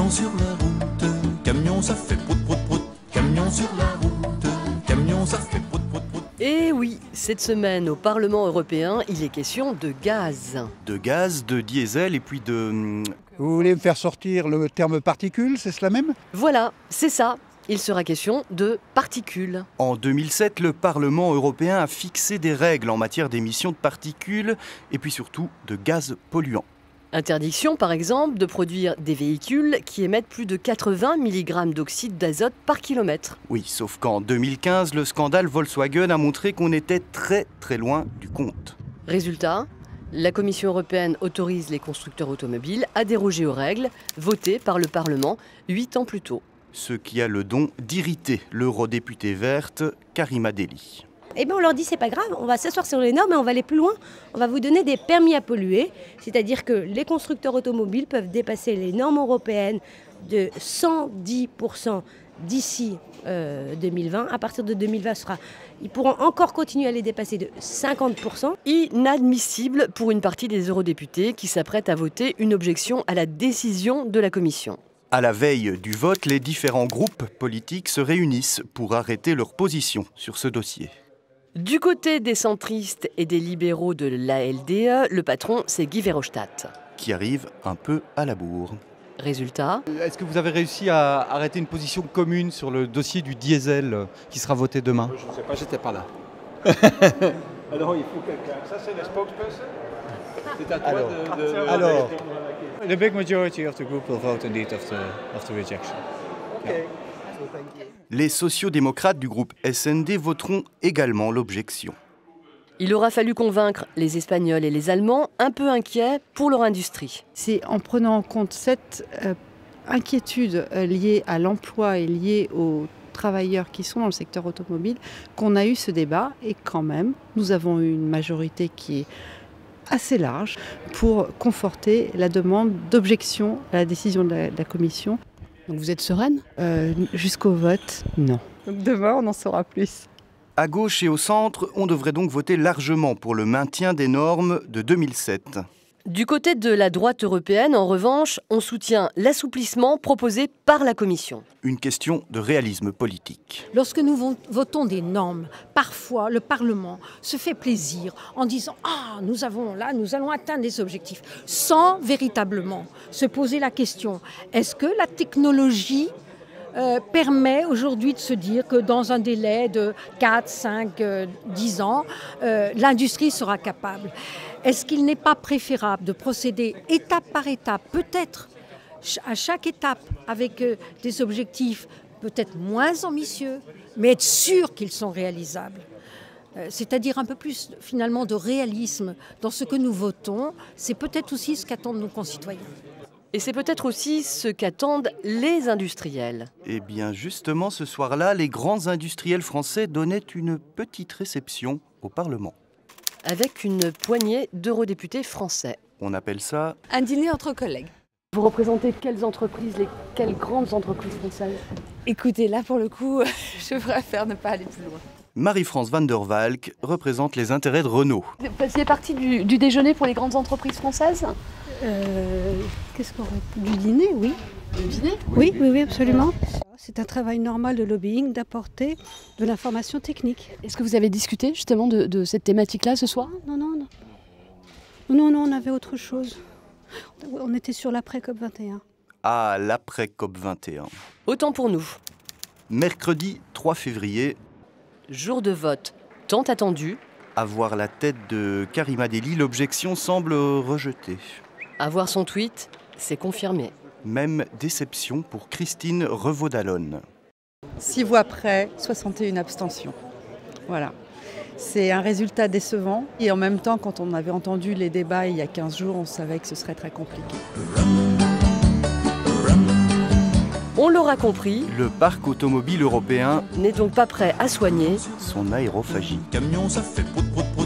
Camion sur la route, camion ça fait prout prout prout. Camion sur la route, camion ça fait prout prout prout. Et oui, cette semaine au Parlement européen, il est question de gaz. De gaz, de diesel et puis de... Vous voulez me faire sortir le terme particule, c'est cela même? Voilà, c'est ça. Il sera question de particules. En 2007, le Parlement européen a fixé des règles en matière d'émissions de particules et puis surtout de gaz polluants. Interdiction, par exemple, de produire des véhicules qui émettent plus de 80 mg d'oxyde d'azote par kilomètre. Oui, sauf qu'en 2015, le scandale Volkswagen a montré qu'on était très très loin du compte. Résultat, la Commission européenne autorise les constructeurs automobiles à déroger aux règles votées par le Parlement 8 ans plus tôt. Ce qui a le don d'irriter l'eurodéputée verte Karima Delli. Eh bien on leur dit c'est pas grave, on va s'asseoir sur les normes et on va aller plus loin. On va vous donner des permis à polluer, c'est-à-dire que les constructeurs automobiles peuvent dépasser les normes européennes de 110% d'ici 2020. À partir de 2020, ils pourront encore continuer à les dépasser de 50%. Inadmissible pour une partie des eurodéputés qui s'apprêtent à voter une objection à la décision de la Commission. À la veille du vote, les différents groupes politiques se réunissent pour arrêter leur position sur ce dossier. Du côté des centristes et des libéraux de l'ALDE, le patron, c'est Guy Verhofstadt. Qui arrive un peu à la bourre. Résultat, est-ce que vous avez réussi à arrêter une position commune sur le dossier du diesel qui sera voté demain? Je ne sais pas, j'étais pas là. Alors il faut quelqu'un. Ça c'est le spokesperson. C'est à toi Alors, The big majority of the group will vote indeed of the rejection. Okay. Les sociodémocrates du groupe SND voteront également l'objection. il aura fallu convaincre les Espagnols et les Allemands un peu inquiets pour leur industrie. C'est en prenant en compte cette inquiétude liée à l'emploi et liée aux travailleurs qui sont dans le secteur automobile qu'on a eu ce débat et quand même, nous avons eu une majorité qui est assez large pour conforter la demande d'objection à la décision de la Commission. Donc vous êtes sereine ? Jusqu'au vote, non. Donc demain, on en saura plus. À gauche et au centre, on devrait donc voter largement pour le maintien des normes de 2007. Du côté de la droite européenne, en revanche, on soutient l'assouplissement proposé par la Commission. Une question de réalisme politique. Lorsque nous votons des normes, parfois le Parlement se fait plaisir en disant « Ah, nous allons atteindre des objectifs » sans véritablement se poser la question « Est-ce que la technologie permet aujourd'hui de se dire que dans un délai de 4, 5, 10 ans, l'industrie sera capable ?» Est-ce qu'il n'est pas préférable de procéder étape par étape, peut-être à chaque étape avec des objectifs peut-être moins ambitieux, mais être sûr qu'ils sont réalisables? C'est-à-dire un peu plus finalement de réalisme dans ce que nous votons, c'est peut-être aussi ce qu'attendent nos concitoyens. Et c'est peut-être aussi ce qu'attendent les industriels. Eh bien justement, ce soir-là, les grands industriels français donnaient une petite réception au Parlement. Avec une poignée d'eurodéputés français. On appelle ça... un dîner entre collègues. Vous représentez quelles entreprises, quelles grandes entreprises françaises? Écoutez, là pour le coup, je préfère ne pas aller plus loin. Marie-France Van der Valk représente les intérêts de Renault. Vous faisiez partie du déjeuner pour les grandes entreprises françaises? Qu'est-ce qu'on aurait... Du dîner, oui. Du dîner? Oui, absolument. C'est un travail normal de lobbying d'apporter de l'information technique. Est-ce que vous avez discuté justement de cette thématique-là ce soir? Non, on avait autre chose. On était sur l'après-COP21. Ah, l'après-COP21. Autant pour nous. Mercredi 3 février. Jour de vote tant attendu. À voir la tête de Karima Delli, l'objection semble rejetée. À voir son tweet, c'est confirmé. Même déception pour Christine Revaud-Dallon. 6 voix près, 61 abstentions. Voilà. C'est un résultat décevant. Et en même temps, quand on avait entendu les débats il y a 15 jours, on savait que ce serait très compliqué. On l'aura compris, le parc automobile européen n'est donc pas prêt à soigner son aérophagie. Camion ça fait prout prout prout.